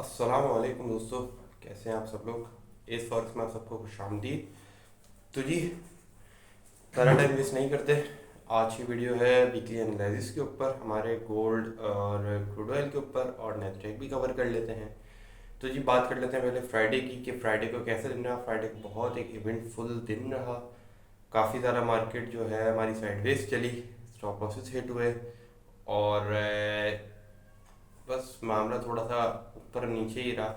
अस्सलाम वालेकुम दोस्तों। कैसे हैं आप सब लोग। इस वक्त में आप सबको खुशामदीद। तो जी, ज़्यादा टाइम वेस्ट नहीं करते। आज की वीडियो है वीकली एनालिसिस के ऊपर, हमारे गोल्ड और क्रूड ऑयल के ऊपर, और नेस्डैक भी कवर कर लेते हैं। तो जी, बात कर लेते हैं पहले फ्राइडे की कि फ्राइडे को कैसे दिन रहा। फ्राइडे को बहुत एक इवेंटफुल दिन रहा। काफ़ी ज़्यादा मार्केट जो है हमारी साइडवेज चली, स्टॉप लॉसेस हिट हुए, और बस मामला थोड़ा सा ऊपर नीचे ही रहा।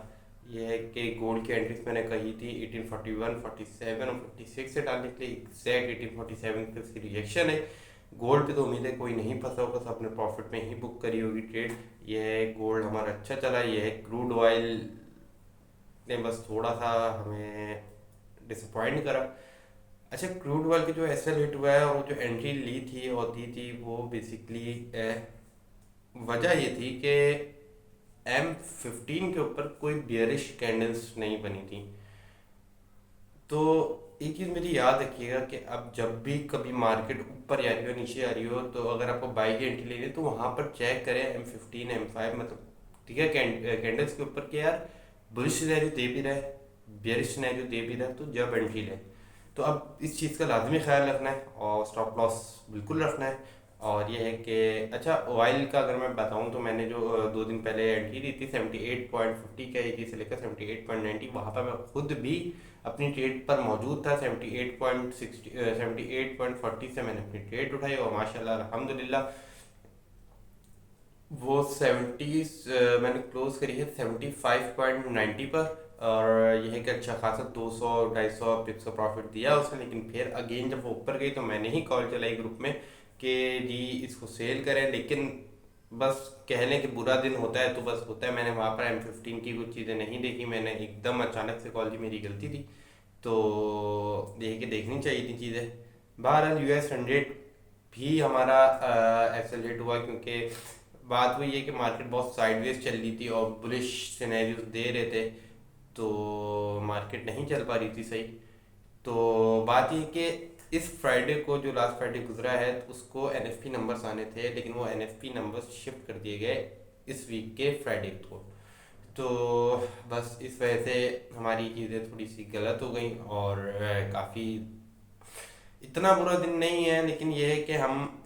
यह है कि गोल्ड की एंट्रीज मैंने कही थी 1841, 47 और 56 से डालने के लिए। एग्जैक्ट 1847 पे उसकी रिएक्शन है। गोल्ड पे तो उम्मीद है कोई नहीं फंसा होगा, सब अपने प्रॉफिट में ही बुक करी होगी ट्रेड। यह है गोल्ड हमारा अच्छा चला। यह है क्रूड ऑयल ने बस थोड़ा सा हमें डिसअपॉइंट करा। अच्छा, क्रूड ऑयल के जो एसएल हिट हुआ है और जो एंट्री ली थी और दी थी, वो बेसिकली वजह ये थी कि M15 के ऊपर कोई बियरिश कैंडल्स नहीं बनी थी। तो एक चीज़ मेरी याद रखिएगा कि अब जब भी कभी मार्केट ऊपर आ रही हो नीचे आ रही हो, तो अगर आपको बाई की एंट्री लेनी है तो वहाँ पर चेक करें M15 M5, मतलब ठीक है, कैंडल्स के ऊपर कि यार बुलिश सिनेरियो दे भी रहा है, बियरिश सिनेरियो दे भी रहा है, तो जब एंट्री लें। तो अब इस चीज़ का लाजमी ख्याल रखना है और स्टॉप लॉस बिल्कुल रखना है। और ये है कि अच्छा, ऑयल का अगर मैं बताऊं तो मैंने जो 2 दिन पहले एंट्री दी थी 78.50 के एजी से लेकर 78.90, वहाँ पर मैं खुद भी अपनी ट्रेड पर मौजूद था। 78.40 से मैंने अपनी ट्रेड उठाई और माशाल्लाह अल्हम्दुलिल्लाह वो 70 मैंने क्लोज करी है 75.90 पर। और यह है कि अच्छा खासा 200 250 पिप्स का प्रॉफिट दिया उसने। लेकिन फिर अगेन जब वो ऊपर गई तो मैंने ही कॉल चलाई ग्रुप में कि जी इसको सेल करें। लेकिन बस कह लें कि बुरा दिन होता है तो बस होता है। मैंने वहाँ पर M15 की कुछ चीज़ें नहीं देखी, मैंने एकदम अचानक से कॉल की, मेरी गलती थी। तो यही कि देखनी चाहिए थी चीज़ें। बहरहाल US 100 भी हमारा एक्सेलरेट हुआ, क्योंकि बात वही है कि मार्केट बहुत साइडवेज चल रही थी और बुलिश सिनेरियोज दे रहे थे, तो मार्केट नहीं चल पा रही थी सही। तो बात ये कि इस फ्राइडे को, जो लास्ट फ्राइडे गुजरा है, तो उसको NFP नंबर्स आने थे, लेकिन वो NFP नंबर्स शिफ्ट कर दिए गए इस वीक के फ्राइडे को। तो बस इस वजह से हमारी चीज़ें थोड़ी सी गलत हो गई और काफ़ी इतना बुरा दिन नहीं है, लेकिन यह है कि हम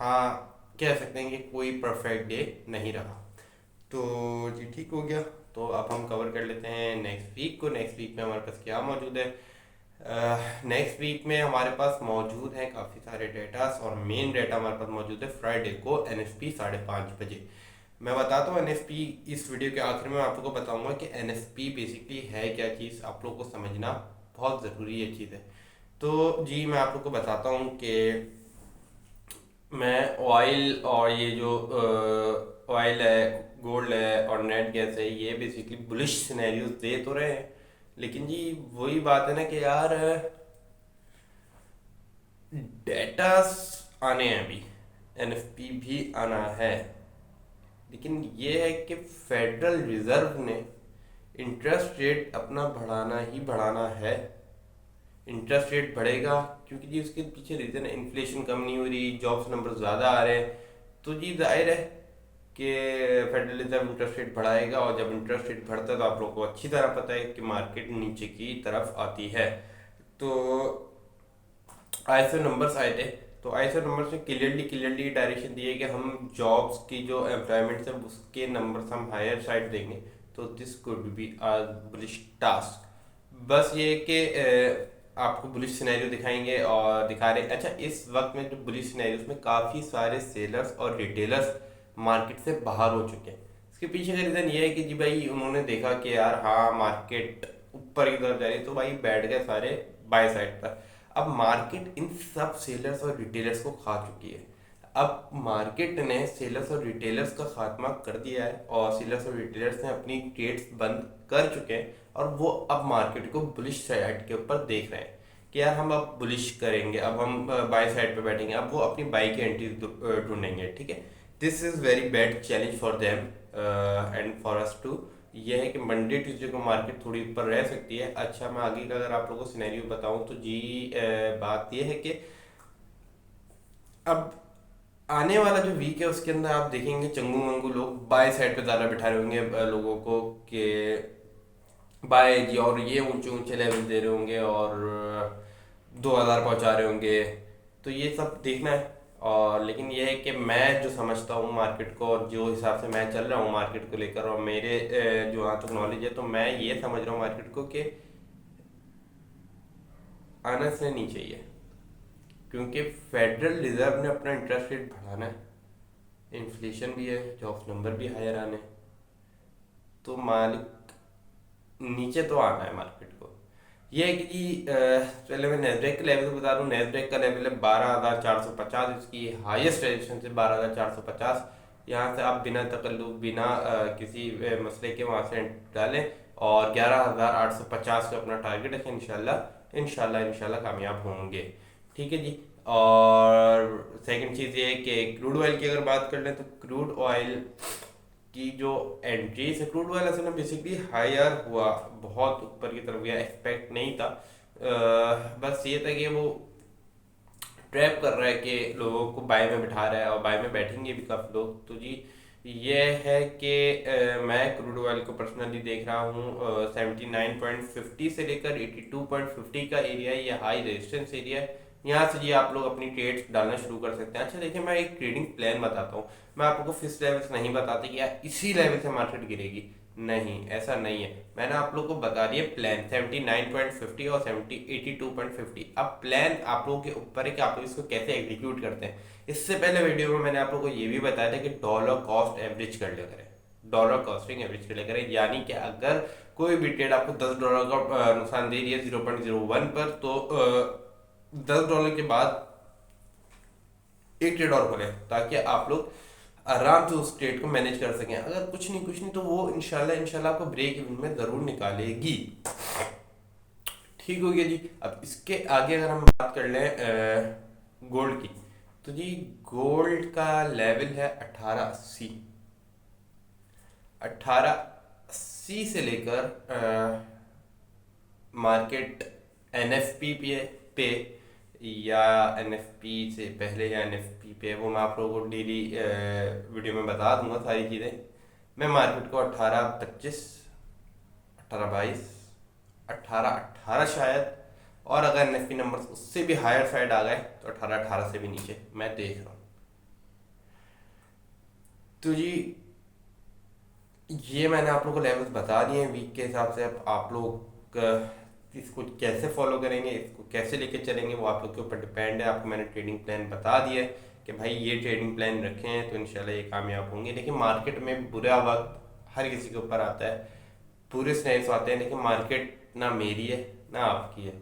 हाँ कह सकते हैं कि कोई परफेक्ट डे नहीं रहा। तो जी, ठीक हो गया। तो अब हम कवर कर लेते हैं नेक्स्ट वीक को। नेक्स्ट वीक में हमारे पास क्या मौजूद है। नेक्स्ट वीक में हमारे पास मौजूद है काफ़ी सारे डेटास, और मेन डेटा हमारे पास मौजूद है फ्राइडे को NFP 5:30 बजे। मैं बताता हूँ NFP, इस वीडियो के आखिर में आपको बताऊंगा कि NFP बेसिकली है क्या चीज़, आप लोगों को समझना बहुत ज़रूरी है चीज़ है। तो जी, मैं आप लोग को बताता हूँ कि मैं ऑयल और ये जो ऑयल है, गोल्ड है और नेट गैस है, ये बेसिकली बुलिश सिनेरियोज दे तो रहे हैं। लेकिन जी वही बात है ना कि यार डेटास आने हैं अभी, NFP भी आना है। लेकिन ये है कि फेडरल रिजर्व ने इंटरेस्ट रेट अपना बढ़ाना ही बढ़ाना है। इंटरेस्ट रेट बढ़ेगा क्योंकि जी उसके पीछे रीज़न है, इन्फ्लेशन कम नहीं हो रही, जॉब्स नंबर ज़्यादा आ रहे हैं। तो जी जाहिर है कि फेडरल रिजर्व इंटरेस्ट रेट बढ़ाएगा, और जब इंटरेस्ट रेट बढ़ता है तो आप लोगों को अच्छी तरह पता है कि मार्केट नीचे की तरफ आती है। तो ISO नंबर्स आए थे, तो ISO नंबर्स में क्लियरली डायरेक्शन दी है कि हम जॉब्स की जो एम्प्लॉयमेंट है उसके नंबर्स हम हायर साइड देंगे। तो this could be a bullish task. बस ये कि आपको बुलिश सिनेरियो दिखाएंगे और दिखा रहे। अच्छा, इस वक्त में जो बुलिश सिनेरियोस में काफ़ी सारे सेलर्स और रिटेलर्स मार्केट से बाहर हो चुके हैं। इसके पीछे का रीज़न ये है कि जी भाई उन्होंने देखा कि यार हाँ मार्केट ऊपर की तरफ जा रही है, तो भाई बैठ गए सारे बाय साइड पर। अब मार्केट इन सब सेलर्स और रिटेलर्स को खा चुकी है। अब मार्केट ने सेलर्स और रिटेलर्स का खात्मा कर दिया है, और सेलर्स और रिटेलर्स ने अपनी ट्रेड्स बंद कर चुके हैं, और वो अब मार्केट को बुलिश साइड के ऊपर देख रहे हैं कि यार हम अब बुलिश करेंगे, अब हम बाय साइड पे बैठेंगे, अब वो अपनी बाई की एंट्री ढूंढेंगे। ठीक है, this is very bad challenge for them and for us too. ये है कि मंडे ट्यूसडे को मार्केट थोड़ी ऊपर रह सकती है। अच्छा, मैं आगे का अगर आप लोगों को सिनेरियो बताऊं तो जी बात ये है कि अब आने वाला जो वीक है उसके अंदर आप देखेंगे चंगू मंगू लोग बाय साइड पे ज़्यादा बिठा रहे होंगे लोगों को कि बाय जी, और ये ऊंचे ऊंचे लेवल दे रहे होंगे और 2,000 पहुंचा रहे होंगे। तो ये सब देखना है। और लेकिन ये है कि मैं जो समझता हूँ मार्केट को और जो हिसाब से मैं चल रहा हूँ मार्केट को लेकर, और मेरे जो यहाँ तक नॉलेज है, तो मैं ये समझ रहा हूँ मार्केट को कि आना से नहीं चाहिए, क्योंकि फेडरल रिजर्व ने अपना इंटरेस्ट रेट बढ़ाना है, इन्फ्लेशन भी है, जॉब्स नंबर भी हायर आने हैं। तो मालिक नीचे तो आना है मार्केट को। ये है कि पहले मैं नेस्डेक के लेवल बता दूं। नेस्डेक का लेवल है 12,450, इसकी हाईएस्ट रेजिस्टेंस है 12,450। यहाँ से आप बिना तकल्लुफ, बिना किसी मसले के वहाँ से डालें और 11,850 का अपना टारगेट है। इंशाल्लाह इंशाल्लाह इंशाल्लाह कामयाब होंगे। ठीक है जी। और सेकंड चीज़ ये है कि क्रूड ऑयल की अगर बात कर लें तो क्रूड ऑयल की जो एंट्री से क्रूड ऑयल असल में बेसिकली हायर हुआ, बहुत ऊपर की तरफ गया, एक्सपेक्ट नहीं था। बस ये था कि वो ट्रैप कर रहा है कि लोगों को बाय में बिठा रहा है, और बाय में बैठेंगे भी काफ़ी लोग। तो जी ये है कि मैं क्रूड ऑयल को पर्सनली देख रहा हूँ 79.50 से लेकर 82.50 का एरिया है, ये हाई रेजिस्टेंस एरिया है। यहाँ से जी आप लोग अपनी ट्रेड्स डालना शुरू कर सकते हैं। अच्छा देखिए, मैं एक ट्रेडिंग प्लान बताता हूँ। मैं आपको फिक्स लेवल से नहीं बताती कि यार इसी लेवल से मार्केट गिरेगी, नहीं, ऐसा नहीं है। मैंने आप लोग को बता दिया प्लान 79.50 और 82.50। अब प्लान आप लोगों के ऊपर है कि आप लोग इसको कैसे एग्जीक्यूट करते हैं। इससे पहले वीडियो में मैंने आप लोगों को ये भी बताया था कि डॉलर कॉस्ट एवरेज कर लिया करें, डॉलर कॉस्टिंग एवरेज कर लिया करें। यानी कि अगर कोई भी ट्रेड आपको $10 का नुकसान दे रही है 0.01 पर, तो $10 के बाद एक ट्रेड और खोलें, ताकि आप लोग आराम से उस ट्रेड को मैनेज कर सकें। अगर कुछ नहीं तो वो इंशाल्लाह इंशाल्लाह आपको ब्रेक इवन में ज़रूर निकालेगी। ठीक हो गया जी। अब इसके आगे अगर हम बात कर लें गोल्ड की, तो जी गोल्ड का लेवल है 1880। 1880 से लेकर मार्केट एनएफपी पे या एनएफपी से पहले या एनएफपी पे, वो मैं आप लोगों को डेली वीडियो में बता दूंगा सारी चीज़ें। मैं मार्केट को 1825, 1822, 1818 शायद, और अगर एनएफपी नंबर उससे भी हायर साइड आ गए तो 1818 से भी नीचे मैं देख रहा हूँ। तो जी ये मैंने आप लोगों को लेवल्स बता दिए हैं वीक के हिसाब से। अब आप लोग इसको कैसे फॉलो करेंगे, इसको कैसे लेके चलेंगे, वो आप लोग के ऊपर डिपेंड है। आपको मैंने ट्रेडिंग प्लान बता दिया है कि भाई ये ट्रेडिंग प्लान रखे हैं तो इंशाल्लाह ये कामयाब होंगे। देखिए मार्केट में बुरा वक्त हर किसी के ऊपर आता है, पूरे स्नैक्स आते हैं, लेकिन मार्केट ना मेरी है ना आपकी है।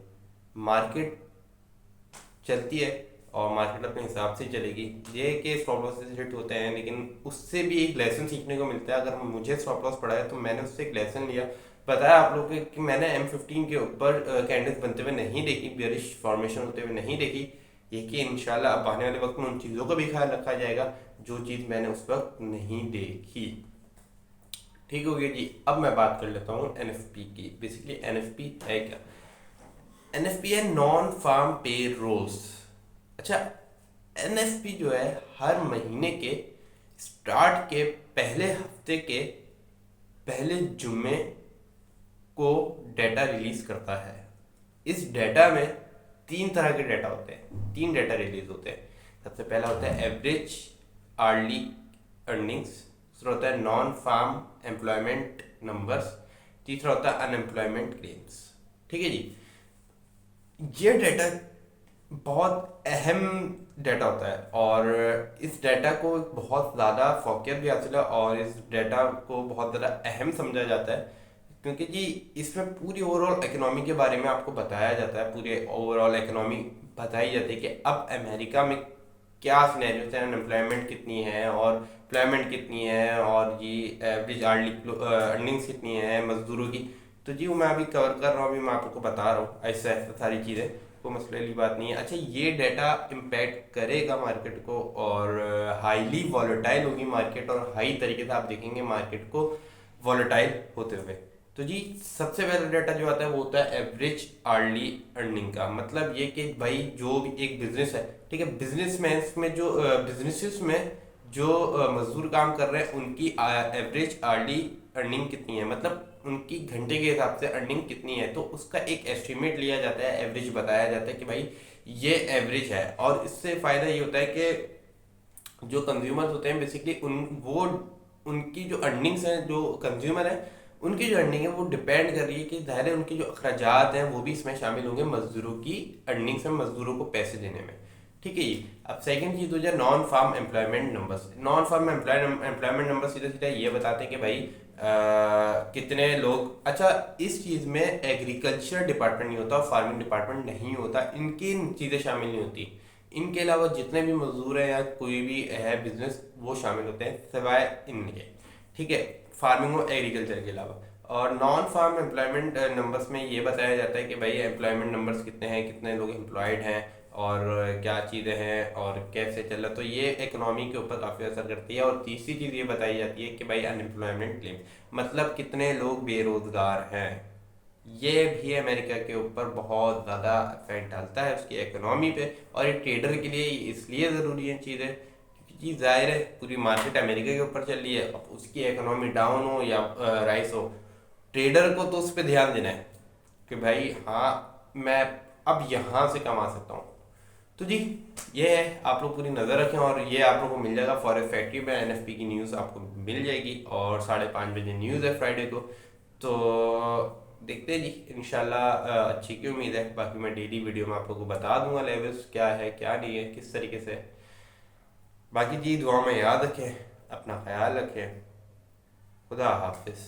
मार्केट चलती है और मार्केट अपने हिसाब से चलेगी। ये कि स्टॉप लॉस हिट होते हैं, लेकिन उससे भी एक लेसन सीखने को मिलता है। अगर मुझे स्टॉप लॉस पड़ा है तो मैंने उससे एक लेसन लिया। बताया आप लोगों को कि मैंने M15 के ऊपर कैंडल्स बनते हुए नहीं देखी, बेरिश फॉर्मेशन होते हुए नहीं देखी। ये कि इंशाल्लाह अब आने वाले वक्त में उन चीज़ों का भी ख्याल रखा जाएगा जो चीज़ मैंने उस वक्त नहीं देखी। ठीक हो गया जी। अब मैं बात कर लेता हूँ NFP की। बेसिकली NFP है क्या? NFP है नॉन फार्म पे रोल्स। अच्छा, NFP जो है हर महीने के स्टार्ट के पहले हफ्ते के पहले जुम्मे को डाटा रिलीज करता है। इस डाटा में तीन तरह के डाटा होते हैं, तीन डाटा रिलीज होते हैं। सबसे पहला होता है एवरेज आर्ली अर्निंग्स, दूसरा होता है नॉन फार्म एम्प्लॉयमेंट नंबर्स, तीसरा होता है अनएम्प्लॉयमेंट क्लेम्स। ठीक है जी। ये डाटा बहुत अहम डाटा होता है और इस डाटा को बहुत ज़्यादा फोकियत भी हासिल है और इस डाटा को बहुत ज़्यादा अहम समझा जाता है, क्योंकि जी इसमें पूरी ओवरऑल इकोनॉमी के बारे में आपको बताया जाता है। पूरे ओवरऑल इकोनॉमी बताई जाती है कि अब अमेरिका में क्या सिनेरियो है, अनएम्प्लॉयमेंट कितनी है और एम्प्लॉयमेंट कितनी है, और ये एवरेज आर्ली अर्निंग्स कितनी है मजदूरों की। तो जी वो मैं अभी कवर कर रहा हूँ, अभी मैं आपको बता रहा हूँ ऐसा ऐसा सारी चीज़ें, कोई मसले वाली बात नहीं है। अच्छा, ये डाटा इम्पैक्ट करेगा मार्केट को और हाईली वॉलेटाइल होगी मार्केट, और हाई तरीके से आप देखेंगे मार्केट को वॉलेटाइल होते हुए। तो जी सबसे पहला डाटा जो आता है वो होता है एवरेज अर्ली अर्निंग का। मतलब ये कि भाई जो भी एक बिजनेस है, ठीक है, बिजनेसमैन में जो बिजनेसेस में जो मजदूर काम कर रहे हैं उनकी एवरेज अर्ली अर्निंग कितनी है, मतलब उनकी घंटे के हिसाब से अर्निंग कितनी है, तो उसका एक एस्टिमेट लिया जाता है, एवरेज बताया जाता है कि भाई ये एवरेज है। और इससे फायदा ये होता है कि जो कंज्यूमर्स होते हैं बेसिकली उनकी जो अर्निंग्स हैं, जो कंज्यूमर है उनकी जो अर्निंग है वो डिपेंड कर रही है कि जाहिर है उनके जो अखराजात हैं वो भी इसमें शामिल होंगे मजदूरों की अर्निंग्स में, मजदूरों को पैसे देने में। ठीक है जी। अब सेकंड चीज हो जाए non farm employment numbers. Non farm employment number सीधा सीधा ये बताते हैं कि भाई कितने लोग, अच्छा इस चीज में एग्रीकल्चर डिपार्टमेंट नहीं होता, फार्मिंग डिपार्टमेंट नहीं होता, इनकी चीजें शामिल नहीं होती। इनके अलावा जितने भी मजदूर हैं या कोई भी है बिजनेस वो शामिल होते हैं सिवाय इनके। ठीक है, फार्मिंग और एग्रीकल्चर के अलावा। और नॉन फार्म एम्प्लॉयमेंट नंबर्स में ये बताया जाता है कि भाई एम्प्लॉयमेंट नंबर्स कितने हैं, कितने लोग एम्प्लॉयड हैं और क्या चीज़ें हैं और कैसे चल रहा, तो ये इकोनॉमी के ऊपर काफ़ी असर करती है। और तीसरी चीज़ ये बताई जाती है कि भाई अनएम्प्लॉयमेंट क्लेम, मतलब कितने लोग बेरोजगार हैं। ये भी अमेरिका के ऊपर बहुत ज़्यादा इफेक्ट डालता है उसकी इकोनॉमी पे। और ये ट्रेडर के लिए इसलिए ज़रूरी है चीज़ें क्योंकि चीज़ जाहिर है पूरी मार्केट अमेरिका के ऊपर चल रही है, अब उसकी इकोनॉमी डाउन हो या राइस हो, ट्रेडर को तो उस पर ध्यान देना है कि भाई हाँ मैं अब यहाँ से कमा सकता हूँ। तो जी ये है, आप लोग पूरी नज़र रखें और ये आप लोग को मिल जाएगा फॉर इफेक्टिव में, एनएफपी की न्यूज़ आपको मिल जाएगी और 5:30 बजे न्यूज़ है फ्राइडे को। तो देखते हैं जी, इंशाल्लाह अच्छी की उम्मीद है। बाकी मैं डेली वीडियो में आप लोगों को बता दूंगा लेवल्स क्या है क्या नहीं है किस तरीके से। बाकी जी दुआ में याद रखें, अपना ख्याल रखें, खुदा हाफिज़।